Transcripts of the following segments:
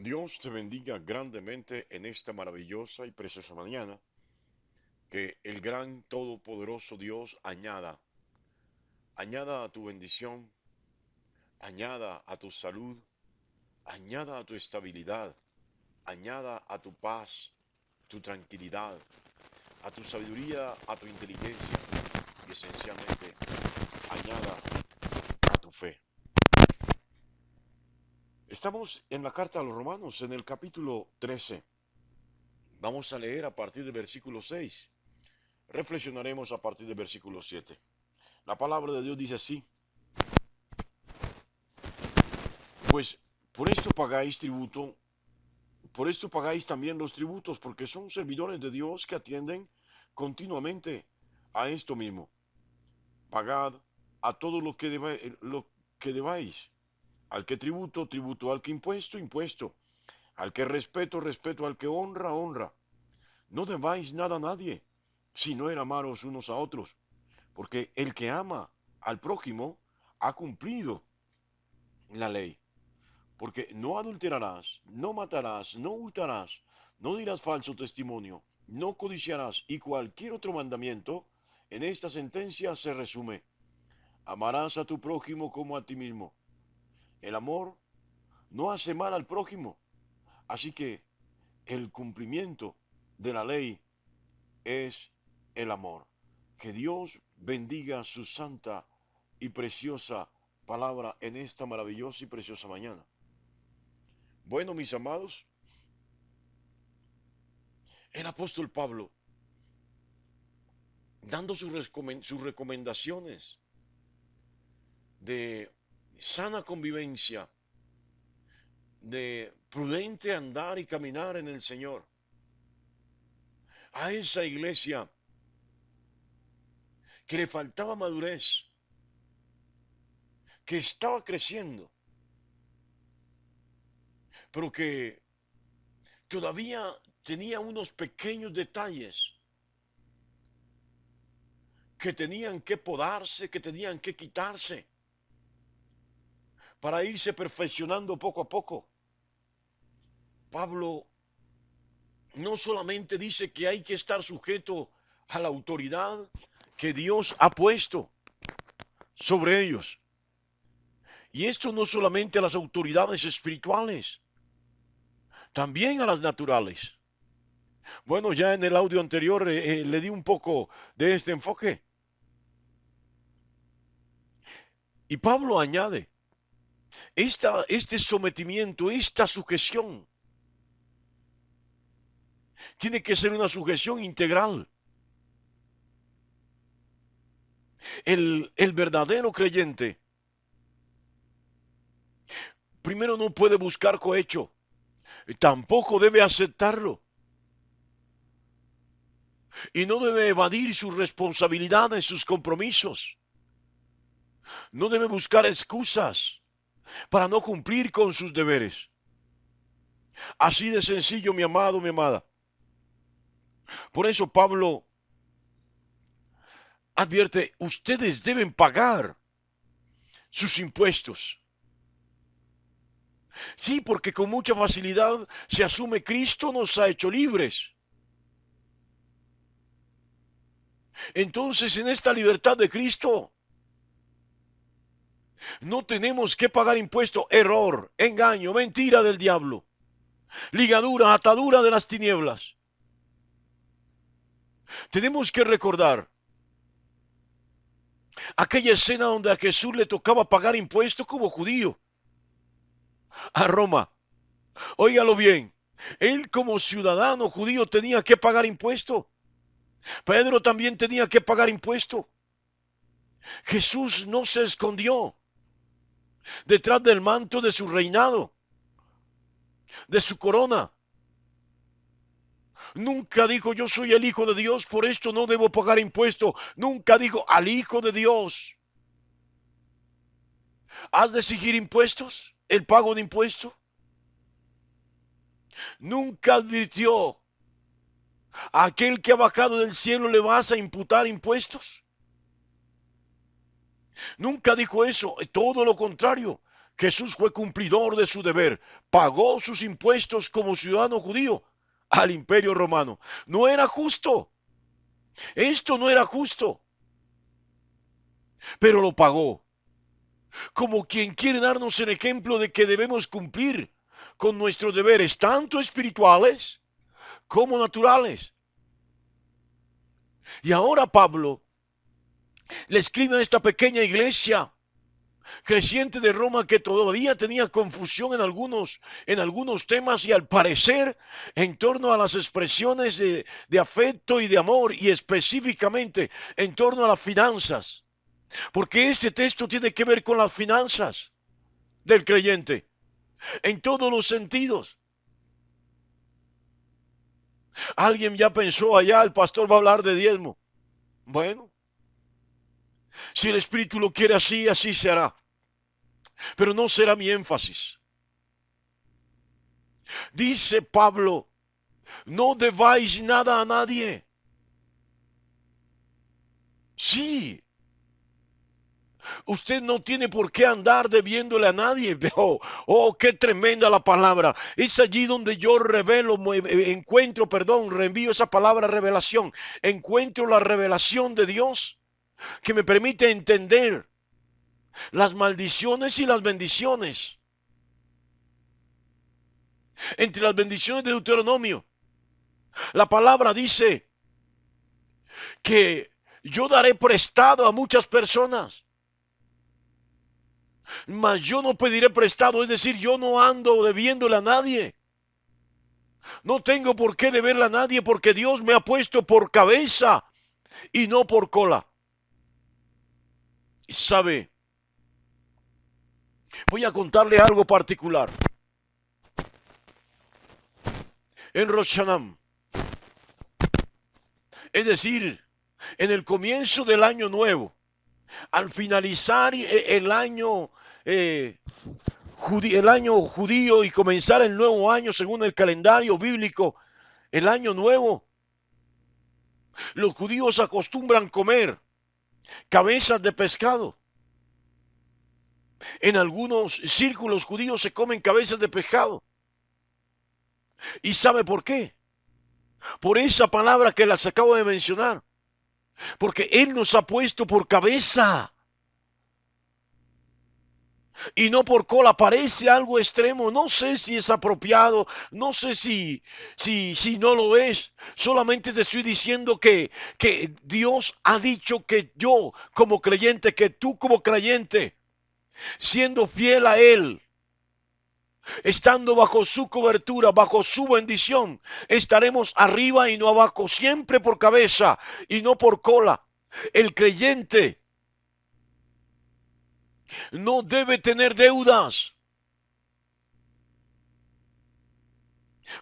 Dios te bendiga grandemente en esta maravillosa y preciosa mañana. Que el gran todopoderoso Dios añada a tu bendición, añada a tu salud, añada a tu estabilidad, añada a tu paz, tu tranquilidad, a tu sabiduría, a tu inteligencia y esencialmente añada a tu fe. Estamos en la carta a los Romanos, en el capítulo 13. Vamos a leer a partir del versículo 6. Reflexionaremos a partir del versículo 7. La palabra de Dios dice así: pues por esto pagáis tributo, por esto pagáis también los tributos, porque son servidores de Dios que atienden continuamente a esto mismo. Pagad a todo lo que debáis. Al que tributo, tributo; al que impuesto, impuesto; al que respeto, respeto; al que honra, honra. No debáis nada a nadie, sino el amaros unos a otros, porque el que ama al prójimo ha cumplido la ley. Porque no adulterarás, no matarás, no hurtarás, no dirás falso testimonio, no codiciarás, y cualquier otro mandamiento en esta sentencia se resume: amarás a tu prójimo como a ti mismo. El amor no hace mal al prójimo, así que el cumplimiento de la ley es el amor. Que Dios bendiga su santa y preciosa palabra en esta maravillosa y preciosa mañana. Bueno, mis amados, el apóstol Pablo, dando sus recomendaciones de sana convivencia, de prudente andar y caminar en el Señor, a esa iglesia que le faltaba madurez, que estaba creciendo, pero que todavía tenía unos pequeños detalles que tenían que podarse, que tenían que quitarse para irse perfeccionando poco a poco. Pablo no solamente dice que hay que estar sujeto a la autoridad que Dios ha puesto sobre ellos. Y esto no solamente a las autoridades espirituales, también a las naturales. Bueno, ya en el audio anterior le di un poco de este enfoque. Y Pablo añade, este sometimiento, esta sujeción, tiene que ser una sujeción integral. El verdadero creyente primero no puede buscar cohecho, tampoco debe aceptarlo, y no debe evadir sus responsabilidades, sus compromisos. No debe buscar excusas para no cumplir con sus deberes. Así de sencillo, mi amado, mi amada. Por eso Pablo advierte, ustedes deben pagar sus impuestos. Sí, porque con mucha facilidad se asume Cristo nos ha hecho libres. Entonces, en esta libertad de Cristo, no tenemos que pagar impuesto. Error, engaño, mentira del diablo, ligadura, atadura de las tinieblas. Tenemos que recordar aquella escena donde a Jesús le tocaba pagar impuestos como judío a Roma. Óigalo bien, él como ciudadano judío tenía que pagar impuesto. Pedro también tenía que pagar impuesto. Jesús no se escondió detrás del manto de su reinado, de su corona. Nunca dijo yo soy el Hijo de Dios, por esto no debo pagar impuesto. Nunca dijo al Hijo de Dios, ¿has de exigir impuestos? ¿El pago de impuestos? Nunca advirtió a aquel que ha bajado del cielo le vas a imputar impuestos. Nunca dijo eso, todo lo contrario. Jesús fue cumplidor de su deber, pagó sus impuestos como ciudadano judío al imperio romano. No era justo, esto no era justo, pero lo pagó, como quien quiere darnos el ejemplo de que debemos cumplir con nuestros deberes, tanto espirituales como naturales. Y ahora Pablo le escribe a esta pequeña iglesia creciente de Roma que todavía tenía confusión en algunos temas y al parecer en torno a las expresiones de afecto y de amor y específicamente en torno a las finanzas. Porque este texto tiene que ver con las finanzas del creyente en todos los sentidos. Alguien ya pensó allá, el pastor va a hablar de diezmo. Bueno, si el Espíritu lo quiere así, así será. Pero no será mi énfasis. Dice Pablo, no debáis nada a nadie. Sí, usted no tiene por qué andar debiéndole a nadie. Qué tremenda la palabra. Es allí donde yo reenvío esa palabra revelación. Encuentro la revelación de Dios que me permite entender las maldiciones y las bendiciones. Entre las bendiciones de Deuteronomio, la palabra dice que yo daré prestado a muchas personas, mas yo no pediré prestado, es decir, yo no ando debiéndole a nadie. No tengo por qué deberle a nadie porque Dios me ha puesto por cabeza y no por cola. ¿Sabe? Voy a contarle algo particular. En Rosh Hashanah, es decir, en el comienzo del año nuevo, al finalizar el año judío y comenzar el nuevo año según el calendario bíblico, el año nuevo, los judíos acostumbran comer cabezas de pescado. En algunos círculos judíos se comen cabezas de pescado. ¿Y sabe por qué? Por esa palabra que las acabo de mencionar. Porque Él nos ha puesto por cabeza y no por cola. Parece algo extremo. No sé si es apropiado. No sé si no lo es. Solamente te estoy diciendo que Dios ha dicho que yo como creyente, que tú como creyente, siendo fiel a Él, estando bajo su cobertura, bajo su bendición, estaremos arriba y no abajo, siempre por cabeza y no por cola. El creyente no debe tener deudas.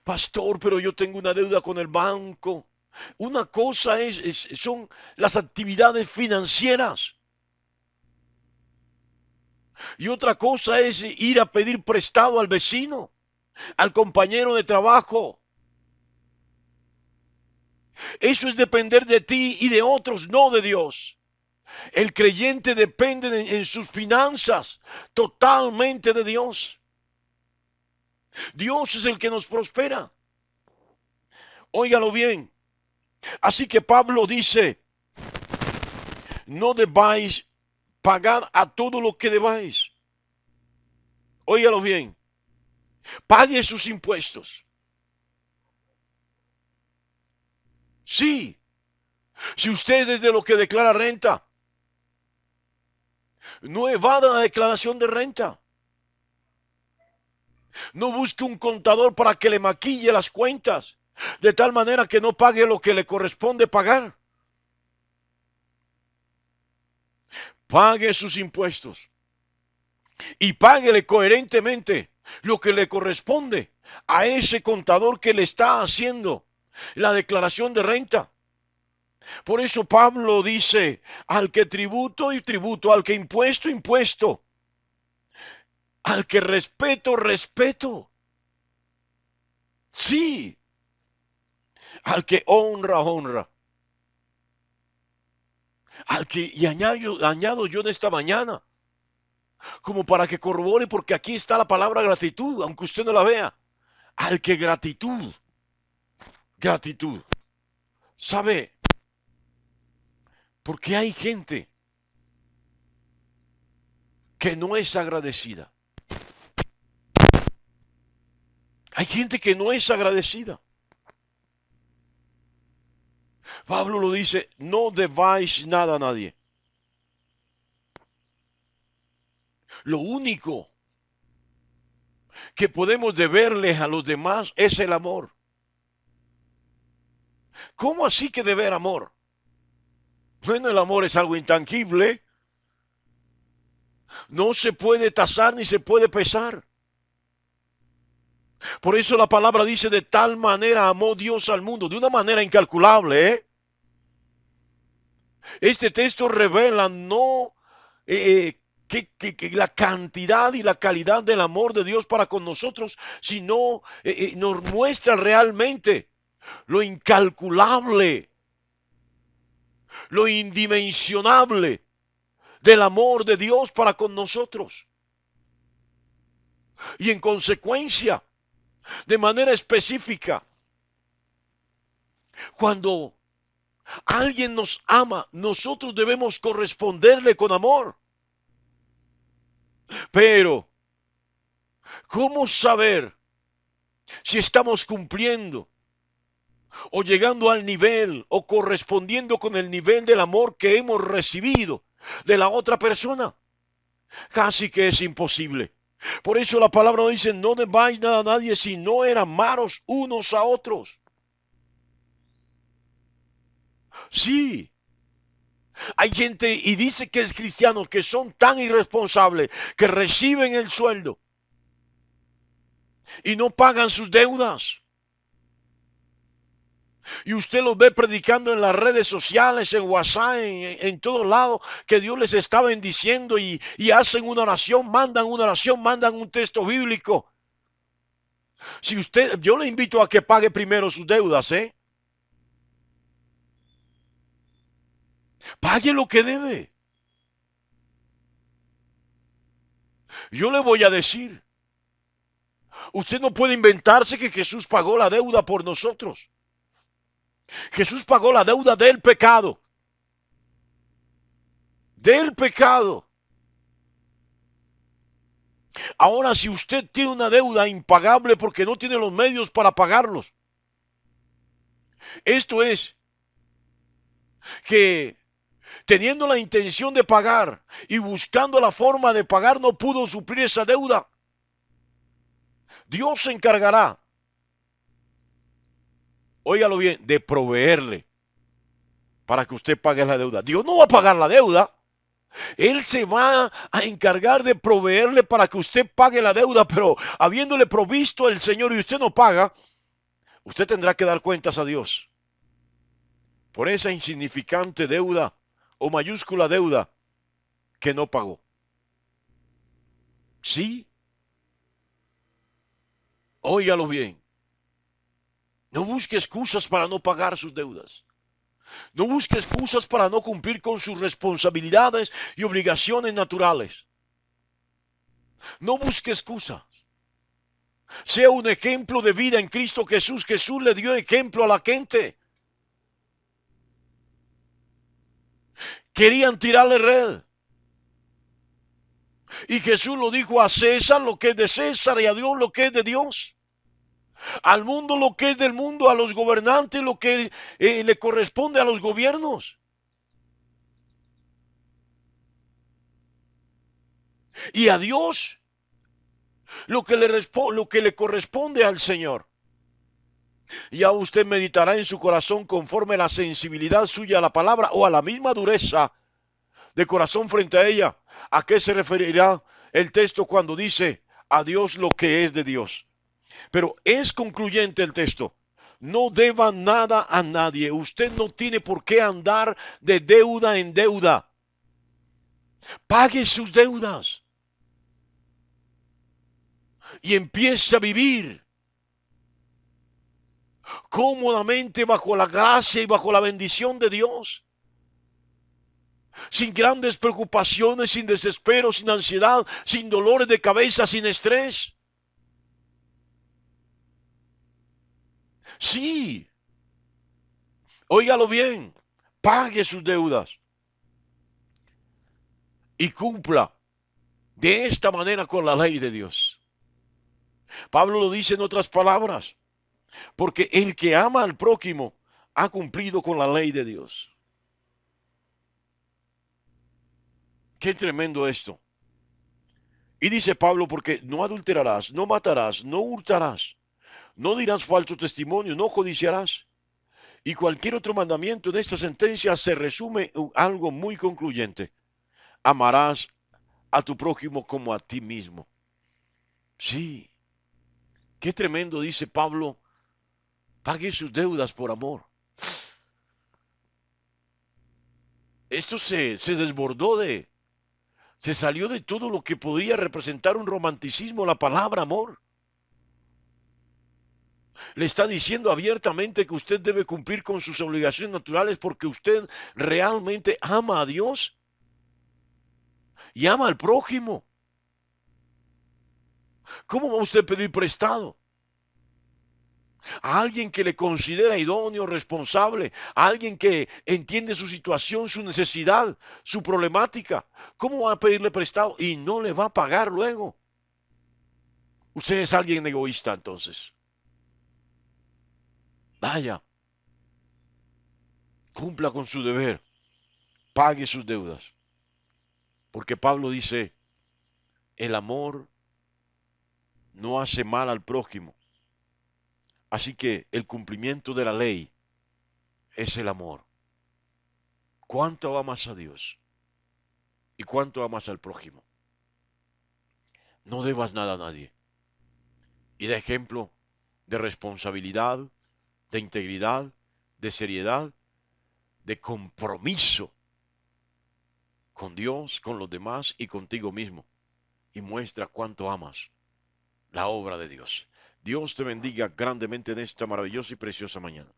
Pastor, pero yo tengo una deuda con el banco. Una cosa son las actividades financieras. Y otra cosa es ir a pedir prestado al vecino, al compañero de trabajo. Eso es depender de ti y de otros, no de Dios. El creyente depende en sus finanzas totalmente de Dios. Dios es el que nos prospera. Óigalo bien. Así que Pablo dice, no debáis pagar a todo lo que debáis. Óigalo bien. Pague sus impuestos. Sí. Si usted es de lo que declara renta, no evada la declaración de renta. No busque un contador para que le maquille las cuentas, de tal manera que no pague lo que le corresponde pagar. Pague sus impuestos y páguele coherentemente lo que le corresponde a ese contador que le está haciendo la declaración de renta. Por eso Pablo dice, al que tributo y tributo, al que impuesto, impuesto, al que respeto, respeto. Sí, al que honra, honra. Y añado yo en esta mañana, como para que corrobore, porque aquí está la palabra gratitud, aunque usted no la vea. Al que gratitud, gratitud. ¿Sabe? Porque hay gente que no es agradecida. Hay gente que no es agradecida. Pablo lo dice, no debáis nada a nadie. Lo único que podemos deberles a los demás es el amor. ¿Cómo así que deber amor? Bueno, el amor es algo intangible, no se puede tasar ni se puede pesar. Por eso la palabra dice, de tal manera amó Dios al mundo, de una manera incalculable, ¿eh? Este texto revela no que la cantidad y la calidad del amor de Dios para con nosotros, sino nos muestra realmente lo incalculable, lo indimensionable del amor de Dios para con nosotros. Y en consecuencia, de manera específica, cuando alguien nos ama, nosotros debemos corresponderle con amor. Pero, ¿cómo saber si estamos cumpliendo o llegando al nivel o correspondiendo con el nivel del amor que hemos recibido de la otra persona? Casi que es imposible. Por eso la palabra dice, no debáis nada a nadie, sino era amaros unos a otros. Sí, hay gente y dice que es cristiano que son tan irresponsables que reciben el sueldo y no pagan sus deudas. Y usted los ve predicando en las redes sociales, en WhatsApp, en todos lados, que Dios les está bendiciendo y hacen una oración, mandan un texto bíblico. Si usted, yo le invito a que pague primero sus deudas, ¿eh? Pague lo que debe. Yo le voy a decir, usted no puede inventarse que Jesús pagó la deuda por nosotros. Jesús pagó la deuda del pecado. Del pecado. Ahora, si usted tiene una deuda impagable porque no tiene los medios para pagarlos, esto es que teniendo la intención de pagar y buscando la forma de pagar no pudo suplir esa deuda, Dios se encargará, óigalo bien, de proveerle para que usted pague la deuda. Dios no va a pagar la deuda. Él se va a encargar de proveerle para que usted pague la deuda, pero habiéndole provisto el Señor y usted no paga, usted tendrá que dar cuentas a Dios por esa insignificante deuda o mayúscula deuda que no pagó. Sí, óigalo bien. No busque excusas para no pagar sus deudas. No busque excusas para no cumplir con sus responsabilidades y obligaciones naturales. No busque excusas. Sea un ejemplo de vida en Cristo Jesús. Jesús le dio ejemplo a la gente. Querían tirarle red. Y Jesús lo dijo: a César lo que es de César y a Dios lo que es de Dios. Al mundo lo que es del mundo, a los gobernantes lo que le corresponde a los gobiernos. Y a Dios lo que le corresponde al Señor. Ya usted meditará en su corazón conforme a la sensibilidad suya a la palabra o a la misma dureza de corazón frente a ella. ¿A qué se referirá el texto cuando dice a Dios lo que es de Dios? Pero es concluyente el texto. No deba nada a nadie. Usted no tiene por qué andar de deuda en deuda. Pague sus deudas y empiece a vivir cómodamente bajo la gracia y bajo la bendición de Dios. sin grandes preocupaciones, sin desespero, sin ansiedad, sin dolores de cabeza, sin estrés. Sí, óigalo bien, pague sus deudas y cumpla de esta manera con la ley de Dios. Pablo lo dice en otras palabras, porque el que ama al prójimo ha cumplido con la ley de Dios. Qué tremendo esto. Y dice Pablo, porque no adulterarás, no matarás, no hurtarás, no dirás falso testimonio, no codiciarás. Y cualquier otro mandamiento de esta sentencia se resume en algo muy concluyente. Amarás a tu prójimo como a ti mismo. Sí, qué tremendo, dice Pablo, pague sus deudas por amor. Esto se desbordó se salió de todo lo que podría representar un romanticismo, la palabra amor. Le está diciendo abiertamente que usted debe cumplir con sus obligaciones naturales porque usted realmente ama a Dios y ama al prójimo. ¿Cómo va usted a pedir prestado? A alguien que le considera idóneo, responsable, a alguien que entiende su situación, su necesidad, su problemática. ¿Cómo va a pedirle prestado y no le va a pagar luego? Usted es alguien egoísta entonces. Vaya, cumpla con su deber, pague sus deudas. Porque Pablo dice, el amor no hace mal al prójimo. Así que el cumplimiento de la ley es el amor. ¿Cuánto amas a Dios? ¿Y cuánto amas al prójimo? No debas nada a nadie. Y da ejemplo de responsabilidad, de integridad, de seriedad, de compromiso con Dios, con los demás y contigo mismo. Y muestra cuánto amas la obra de Dios. Dios te bendiga grandemente en esta maravillosa y preciosa mañana.